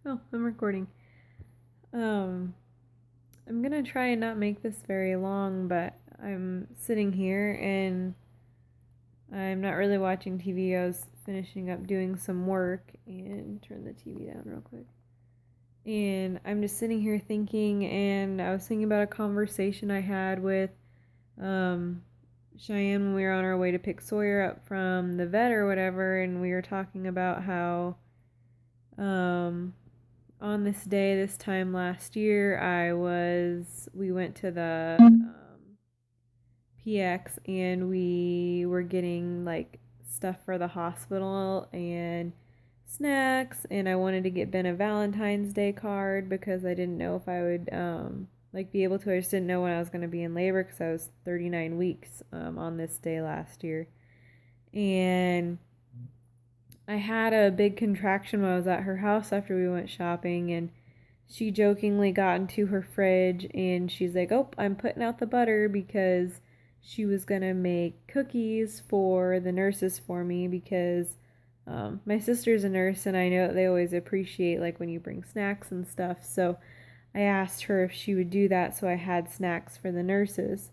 Oh, I'm recording. Um, I'm gonna try and not make this very long, but I'm sitting here and I'm not really watching TV. I was finishing up doing some work and turn the TV down real quick. And I'm just sitting here thinking, and I was thinking about a conversation I had with um, Cheyenne when we were on our way to pick Sawyer up from the vet or whatever, and we were talking about how um, on this day, this time last year, we went to the PX and we were getting like stuff for the hospital and snacks. And I wanted to get Ben a Valentine's Day card because I didn't know if I would like be able to. I just didn't know when I was going to be in labor because I was 39 weeks on this day last year. And I had a big contraction when I was at her house after we went shopping, and she jokingly got into her fridge and she's like, "Oh, I'm putting out the butter," because she was gonna make cookies for the nurses for me because my sister's a nurse and I know they always appreciate like when you bring snacks and stuff. So I asked her if she would do that, so I had snacks for the nurses.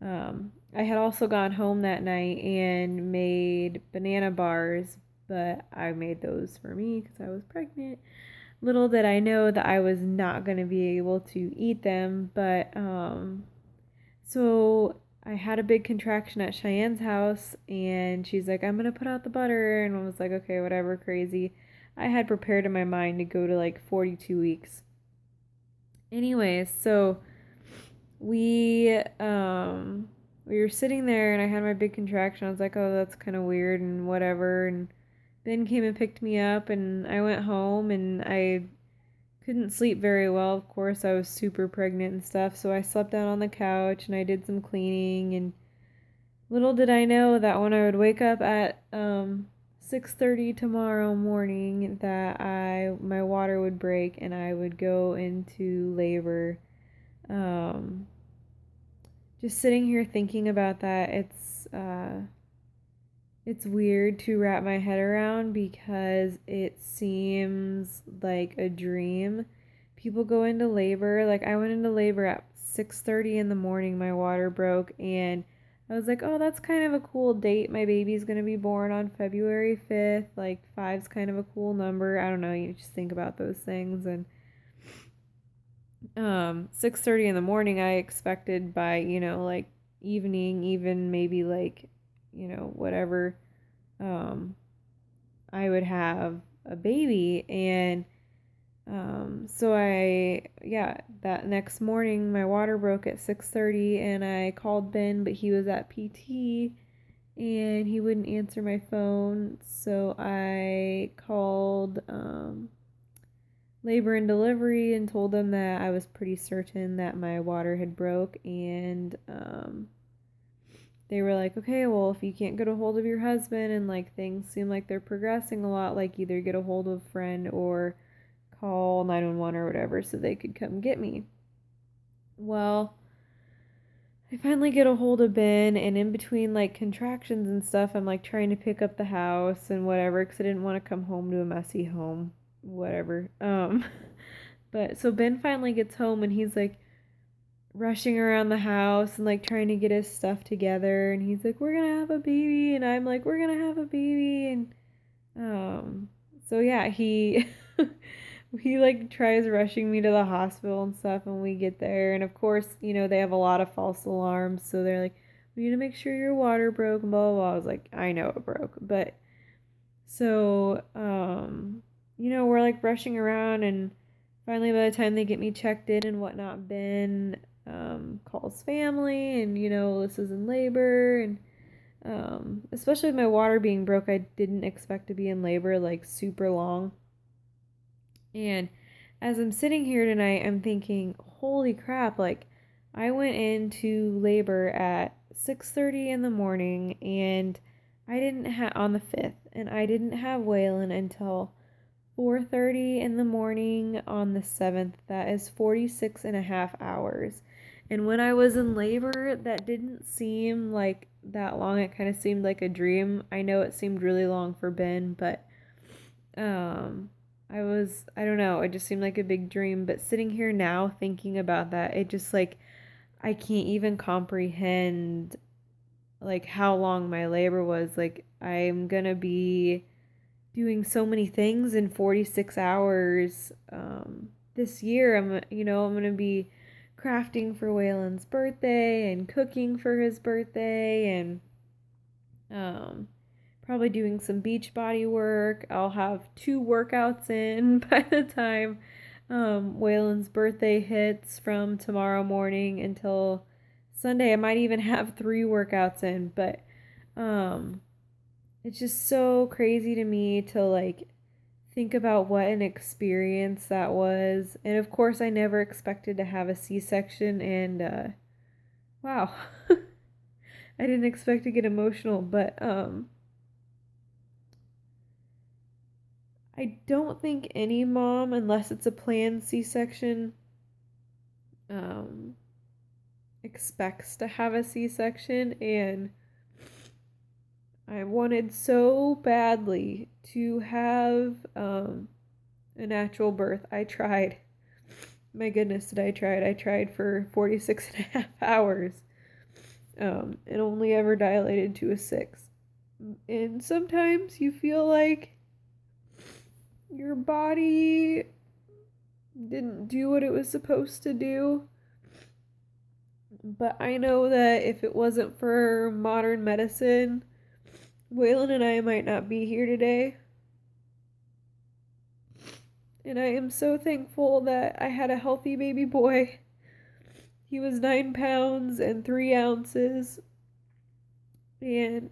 I had also gone home that night and made banana bars, but I made those for me because I was pregnant. Little did I know that I was not going to be able to eat them, but so I had a big contraction at Cheyenne's house, and she's like, "I'm going to put out the butter," and I was like, "Okay, whatever, crazy." I had prepared in my mind to go to like 42 weeks. Anyways, so we we were sitting there and I had my big contraction. I was like, "Oh, that's kind of weird and whatever." And Ben came and picked me up and I went home and I couldn't sleep very well. Of course, I was super pregnant and stuff, so I slept down on the couch and I did some cleaning, and little did I know that when I would wake up at 6:30 tomorrow morning that my water would break and I would go into labor. Um just sitting here thinking about that, it's weird to wrap my head around because it seems like a dream. People go into labor, like I went into labor at 6:30 in the morning, my water broke, and I was like, "Oh, that's kind of a cool date. My baby's going to be born on February 5th. Like 5's kind of a cool number." I don't know, you just think about those things. And 6:30 in the morning, I expected by, like evening, even maybe like, whatever, um I would have a baby. And so yeah, that next morning my water broke at 6:30 and I called Ben, but he was at PT and he wouldn't answer my phone. So I called labor and delivery and told them that I was pretty certain that my water had broke. And they were like, "Okay, well, if you can't get a hold of your husband and like things seem like they're progressing a lot, like either get a hold of a friend or call 911 or whatever so they could come get me." Well, I finally get a hold of Ben, and in between like contractions and stuff, I'm like trying to pick up the house and whatever because I didn't want to come home to a messy home, whatever. But so Ben finally gets home and he's like rushing around the house and like trying to get his stuff together, and he's like, "We're gonna have a baby," and I'm like, "We're gonna have a baby." And um so yeah, he he like tries rushing me to the hospital and stuff, and we get there, and of course, they have a lot of false alarms, so they're like, "We need to make sure your water broke," and blah blah blah. I was like, "I know it broke." But so we're like rushing around, and finally by the time they get me checked in and whatnot, Ben calls family, and this is in labor. And especially with my water being broke, I didn't expect to be in labor like super long. And as I'm sitting here tonight, I'm thinking, holy crap, like I went into labor at 6:30 in the morning, and I didn't have on the 5th, and I didn't have Waylon until 4:30 in the morning on the 7th. That is 46 and a half hours. And when I was in labor, that didn't seem like that long. It kind of seemed like a dream. I know it seemed really long for Ben, but um I don't know, it just seemed like a big dream. But sitting here now thinking about that, it just like, I can't even comprehend like how long my labor was. Like, I'm gonna be doing so many things in 46 hours this year. I'm gonna be crafting for Waylon's birthday and cooking for his birthday and um, probably doing some beach body work. I'll have 2 workouts in by the time Waylon's birthday hits from tomorrow morning until Sunday. I might even have 3 workouts in, but um, it's just so crazy to me to like think about what an experience that was. And of course, I never expected to have a C-section, and wow. I didn't expect to get emotional, but I don't think any mom, unless it's a planned C-section, um, expects to have a C-section, and I wanted so badly to have a natural birth. I tried. My goodness, did I try it? I tried for 46 and a half hours and only ever dilated to a 6. And sometimes you feel like your body didn't do what it was supposed to do. But I know that if it wasn't for modern medicine, Waylon and I might not be here today. And I am so thankful that I had a healthy baby boy. He was 9 pounds and 3 ounces. And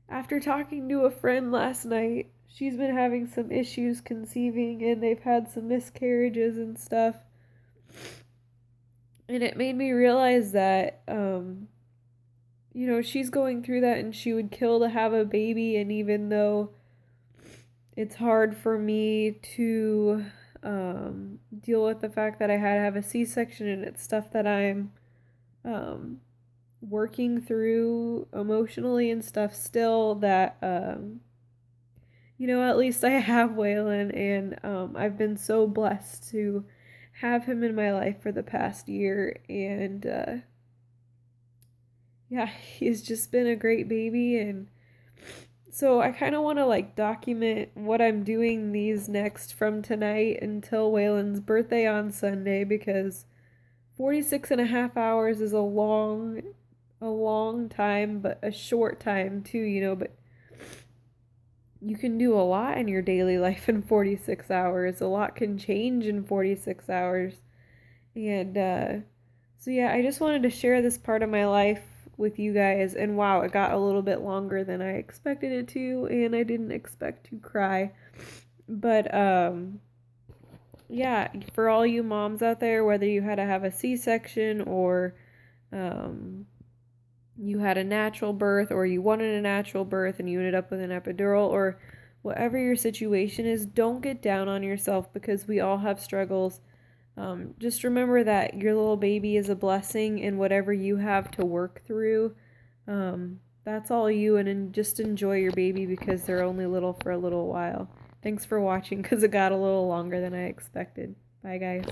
after talking to a friend last night, she's been having some issues conceiving and they've had some miscarriages and stuff. And it made me realize that, she's going through that and she would kill to have a baby. And even though it's hard for me to deal with the fact that I had to have a C-section and it's stuff that I'm working through emotionally and stuff still, that at least I have Waylon, and I've been so blessed to have him in my life for the past year, and yeah, he's just been a great baby. And so I kind of want to like document what I'm doing these next from tonight until Waylon's birthday on Sunday, because 46 and a half hours is a long time, but a short time too, but you can do a lot in your daily life in 46 hours. A lot can change in 46 hours. And so yeah, I just wanted to share this part of my life with you guys. And wow, it got a little bit longer than I expected it to, and I didn't expect to cry. But yeah, for all you moms out there, whether you had to have a C-section or you had a natural birth, or you wanted a natural birth and you ended up with an epidural, or whatever your situation is, don't get down on yourself, because we all have struggles. Just remember that your little baby is a blessing, and whatever you have to work through, that's all you, and just enjoy your baby, because they're only little for a little while. Thanks for watching, because it got a little longer than I expected. Bye, guys.